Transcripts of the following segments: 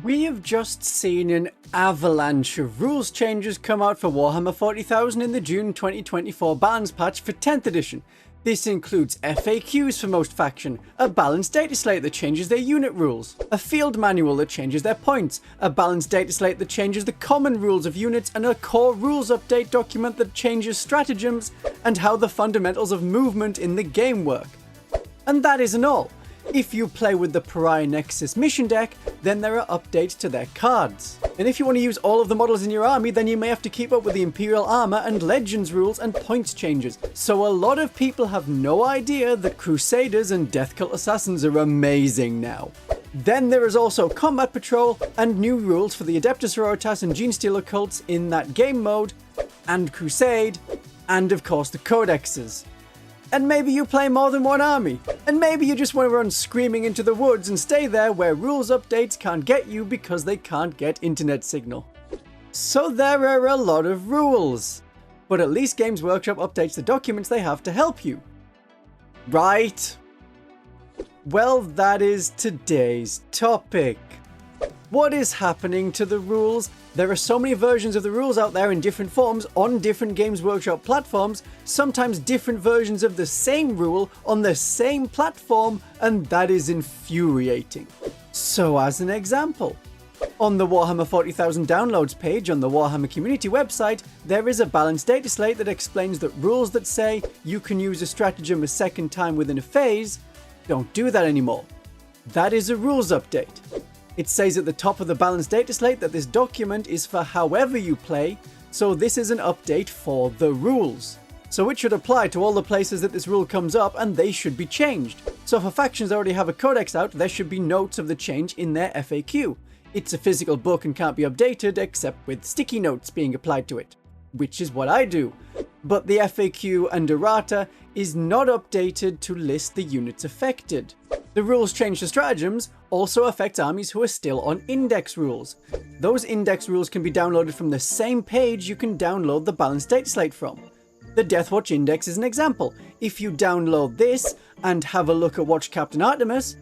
We have just seen an avalanche of rules changes come out for Warhammer 40,000 in the June 2024 balance patch for 10th edition. This includes FAQs for most faction, a Balance Dataslate that changes their unit rules, a field manual that changes their points, a Balance Dataslate that changes the common rules of units, and a core rules update document that changes stratagems and how the fundamentals of movement in the game work. And that isn't all. If you play with the Pariah Nexus mission deck, then there are updates to their cards. And if you want to use all of the models in your army, then you may have to keep up with the Imperial Armor and Legends rules and points changes. So a lot of people have no idea that Crusaders and Death Cult Assassins are amazing now. Then there is also Combat Patrol and new rules for the Adeptus Sororitas and Genestealer cults in that game mode, and Crusade, and of course the codexes. And maybe you play more than one army. And maybe you just want to run screaming into the woods and stay there where rules updates can't get you because they can't get internet signal. So there are a lot of rules. But at least Games Workshop updates the documents they have to help you. Right? Well, that is today's topic. What is happening to the rules? There are so many versions of the rules out there in different forms on different Games Workshop platforms, sometimes different versions of the same rule on the same platform, and that is infuriating. So as an example, on the Warhammer 40,000 downloads page on the Warhammer community website, there is a Balance Dataslate that explains that rules that say you can use a stratagem a second time within a phase don't do that anymore. That is a rules update. It says at the top of the Balance Dataslate that this document is for however you play, so this is an update for the rules. So it should apply to all the places that this rule comes up, and they should be changed. So if factions already have a codex out, there should be notes of the change in their FAQ. It's a physical book and can't be updated except with sticky notes being applied to it, which is what I do. But the FAQ and errata is not updated to list the units affected. The rules change to stratagems also affect armies who are still on index rules. Those index rules can be downloaded from the same page you can download the Balance Dataslate from. The Deathwatch Index is an example. If you download this and have a look at Watch Captain Artemis,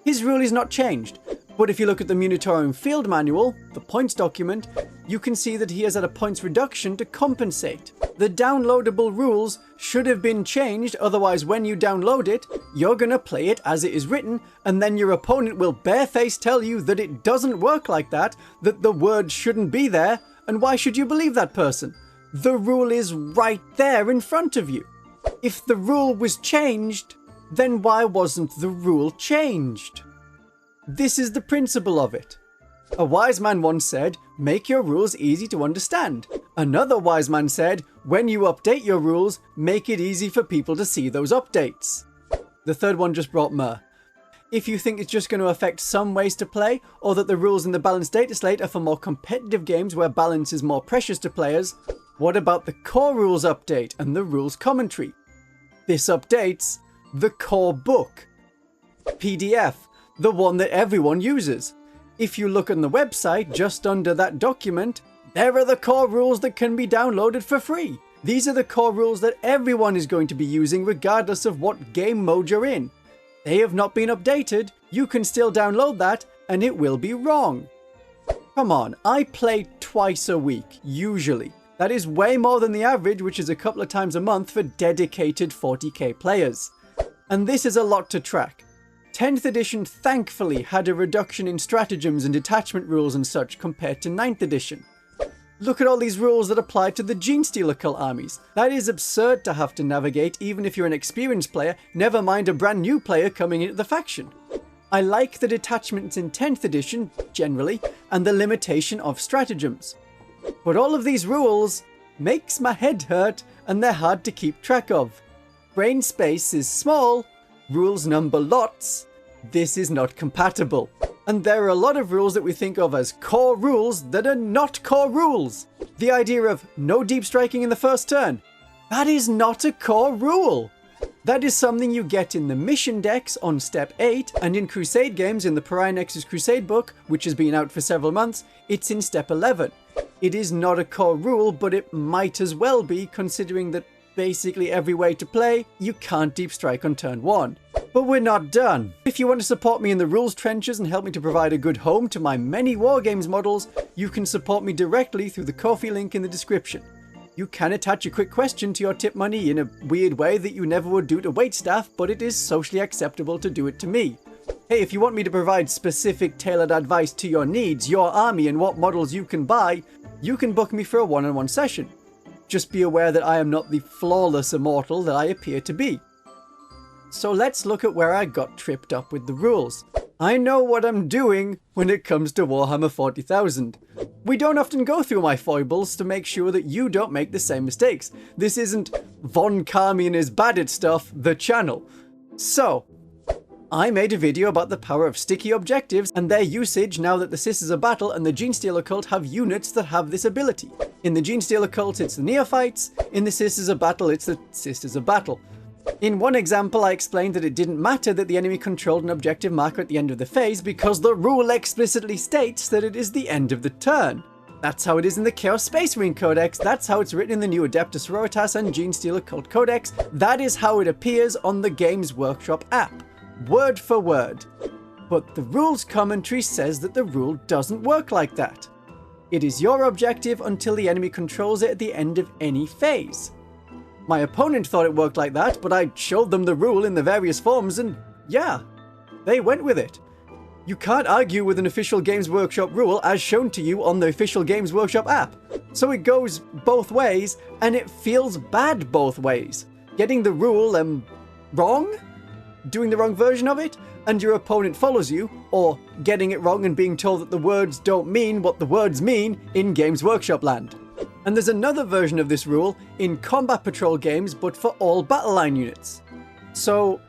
his rule is not changed. But if you look at the Munitorium Field Manual, the points document, you can see that he has had a points reduction to compensate. The downloadable rules should have been changed, otherwise when you download it, you're gonna play it as it is written, and then your opponent will barefaced tell you that it doesn't work like that the word shouldn't be there, and why should you believe that person? The rule is right there in front of you. If the rule was changed, then why wasn't the rule changed? This is the principle of it. A wise man once said, make your rules easy to understand. Another wise man said, when you update your rules, make it easy for people to see those updates. The third one just brought myrrh. If you think it's just going to affect some ways to play, or that the rules in the Balance Dataslate are for more competitive games where balance is more precious to players, what about the core rules update and the rules commentary? This updates the core book. PDF. The one that everyone uses. If you look on the website, just under that document, there are the core rules that can be downloaded for free. These are the core rules that everyone is going to be using regardless of what game mode you're in. They have not been updated, you can still download that, and it will be wrong. Come on, I play twice a week, usually. That is way more than the average, which is a couple of times a month for dedicated 40k players. And this is a lot to track. 10th edition thankfully had a reduction in stratagems and detachment rules and such compared to 9th edition. Look at all these rules that apply to the Genestealer cult armies. That is absurd to have to navigate even if you're an experienced player, never mind a brand new player coming into the faction. I like the detachments in 10th edition, generally, and the limitation of stratagems. But all of these rules makes my head hurt and they're hard to keep track of. Brain space is small, rules number lots, this is not compatible. And there are a lot of rules that we think of as core rules that are not core rules. The idea of no deep striking in the first turn, that is not a core rule. That is something you get in the mission decks on step 8, and in Crusade games in the Pariah Nexus Crusade book, which has been out for several months, it's in step 11. It is not a core rule, but it might as well be, considering that basically every way to play, you can't deep strike on turn 1. But we're not done. If you want to support me in the rules trenches and help me to provide a good home to my many Wargames models, you can support me directly through the Ko-fi link in the description. You can attach a quick question to your tip money in a weird way that you never would do to waitstaff, but it is socially acceptable to do it to me. Hey, if you want me to provide specific tailored advice to your needs, your army, and what models you can buy, you can book me for a one-on-one session. Just be aware that I am not the flawless immortal that I appear to be. So let's look at where I got tripped up with the rules. I know what I'm doing when it comes to Warhammer 40,000. We don't often go through my foibles to make sure that you don't make the same mistakes. This isn't Von Carmian is bad at stuff, the channel. So, I made a video about the power of sticky objectives and their usage now that the Sisters of Battle and the Genestealer cult have units that have this ability. In the Genestealer cult, it's the Neophytes. In the Sisters of Battle, it's the Sisters of Battle. In one example, I explained that it didn't matter that the enemy controlled an objective marker at the end of the phase because the rule explicitly states that it is the end of the turn. That's how it is in the Chaos Space Marine Codex, that's how it's written in the new Adeptus Sororitas and Genestealer Cult Codex, that is how it appears on the Games Workshop app. Word for word. But the rules commentary says that the rule doesn't work like that. It is your objective until the enemy controls it at the end of any phase. My opponent thought it worked like that, but I showed them the rule in the various forms and yeah, they went with it. You can't argue with an official Games Workshop rule as shown to you on the official Games Workshop app. So it goes both ways and it feels bad both ways. Getting the rule wrong? Doing the wrong version of it, and your opponent follows you, or getting it wrong and being told that the words don't mean what the words mean in Games Workshop land. And there's another version of this rule in Combat Patrol games, but for all battle line units. So,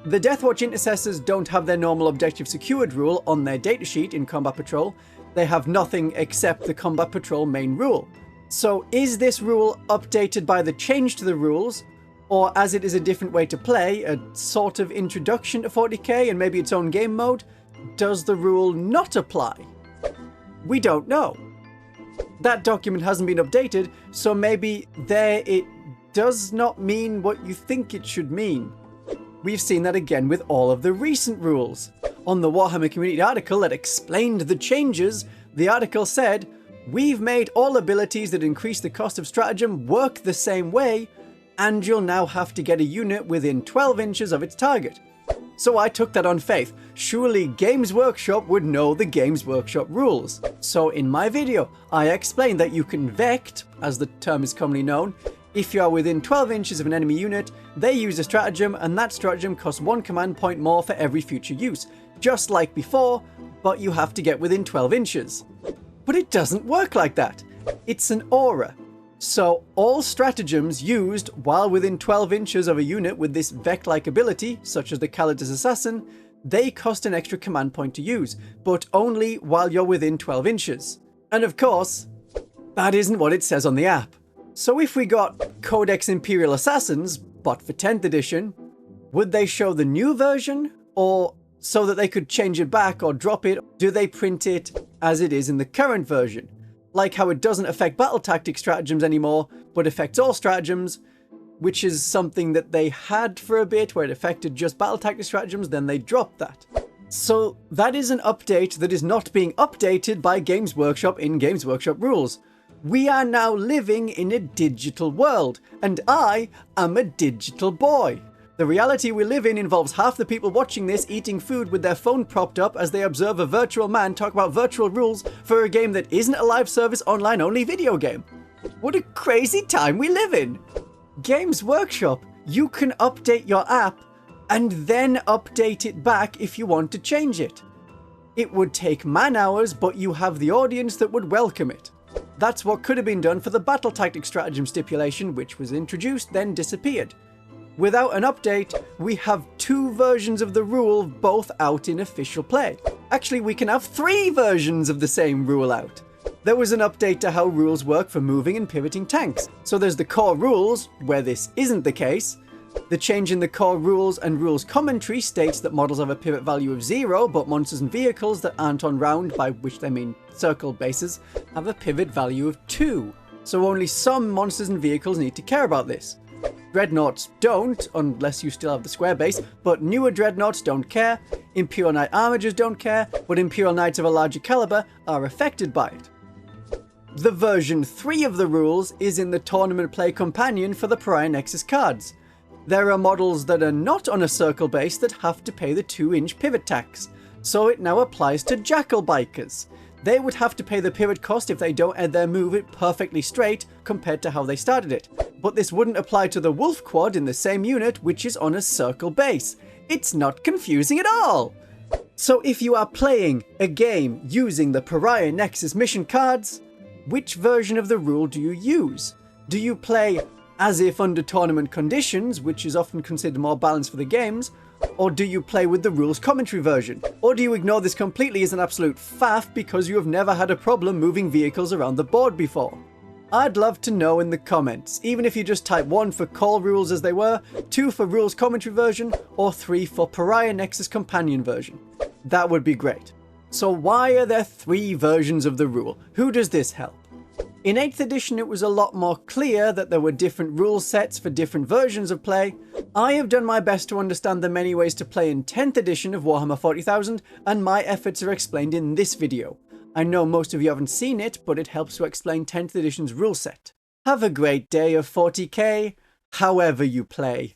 the Deathwatch Intercessors don't have their normal objective secured rule on their datasheet in Combat Patrol. They have nothing except the Combat Patrol main rule. So, is this rule updated by the change to the rules, or as it is a different way to play, a sort of introduction to 40k and maybe its own game mode, does the rule not apply? We don't know. That document hasn't been updated, so maybe there it does not mean what you think it should mean. We've seen that again with all of the recent rules. On the Warhammer community article that explained the changes, the article said, "We've made all abilities that increase the cost of stratagem work the same way, and you'll now have to get a unit within 12 inches of its target." So I took that on faith. Surely Games Workshop would know the Games Workshop rules. So in my video, I explained that you can vect, as the term is commonly known, if you are within 12 inches of an enemy unit, they use a stratagem, and that stratagem costs 1 command point more for every future use. Just like before, but you have to get within 12 inches. But it doesn't work like that. It's an aura. So all stratagems used while within 12 inches of a unit with this Vect-like ability, such as the Calidus Assassin, they cost an extra command point to use, but only while you're within 12 inches. And of course, that isn't what it says on the app. So if we got Codex Imperial Assassins, but for 10th edition, would they show the new version? Or so that they could change it back or drop it? Do they print it as it is in the current version? Like how it doesn't affect battle tactic stratagems anymore, but affects all stratagems, which is something that they had for a bit where it affected just battle tactic stratagems, then they dropped that. So that is an update that is not being updated by Games Workshop in Games Workshop rules. We are now living in a digital world, and I am a digital boy. The reality we live in involves half the people watching this eating food with their phone propped up as they observe a virtual man talk about virtual rules for a game that isn't a live service online only video game. What a crazy time we live in! Games Workshop, you can update your app and then update it back if you want to change it. It would take man hours, but you have the audience that would welcome it. That's what could have been done for the battle tactic stratagem stipulation, which was introduced then disappeared. Without an update, we have 2 versions of the rule both out in official play. Actually, we can have 3 versions of the same rule out. There was an update to how rules work for moving and pivoting tanks. So there's the core rules, where this isn't the case. The change in the core rules and rules commentary states that models have a pivot value of 0, but monsters and vehicles that aren't on round, by which they mean circle bases, have a pivot value of 2. So only some monsters and vehicles need to care about this. Dreadnoughts don't, unless you still have the square base, but newer Dreadnoughts don't care, Imperial Knight Armigers don't care, but Imperial Knights of a larger caliber are affected by it. The version 3 of the rules is in the Tournament Play Companion for the Pariah Nexus cards. There are models that are not on a circle base that have to pay the 2-inch pivot tax, so it now applies to Jackal Bikers. They would have to pay the pivot cost if they don't end their move it perfectly straight compared to how they started it. But this wouldn't apply to the Wolf Quad in the same unit, which is on a circle base. It's not confusing at all! So if you are playing a game using the Pariah Nexus mission cards, which version of the rule do you use? Do you play as if under tournament conditions, which is often considered more balanced for the games, or do you play with the rules commentary version? Or do you ignore this completely as an absolute faff because you have never had a problem moving vehicles around the board before? I'd love to know in the comments, even if you just type 1 for call rules as they were, 2 for rules commentary version, or 3 for Pariah Nexus companion version. That would be great. So why are there 3 versions of the rule? Who does this help? In 8th edition it was a lot more clear that there were different rule sets for different versions of play. I have done my best to understand the many ways to play in 10th edition of Warhammer 40,000, and my efforts are explained in this video. I know most of you haven't seen it, but it helps to explain 10th edition's rule set. Have a great day of 40k, however you play.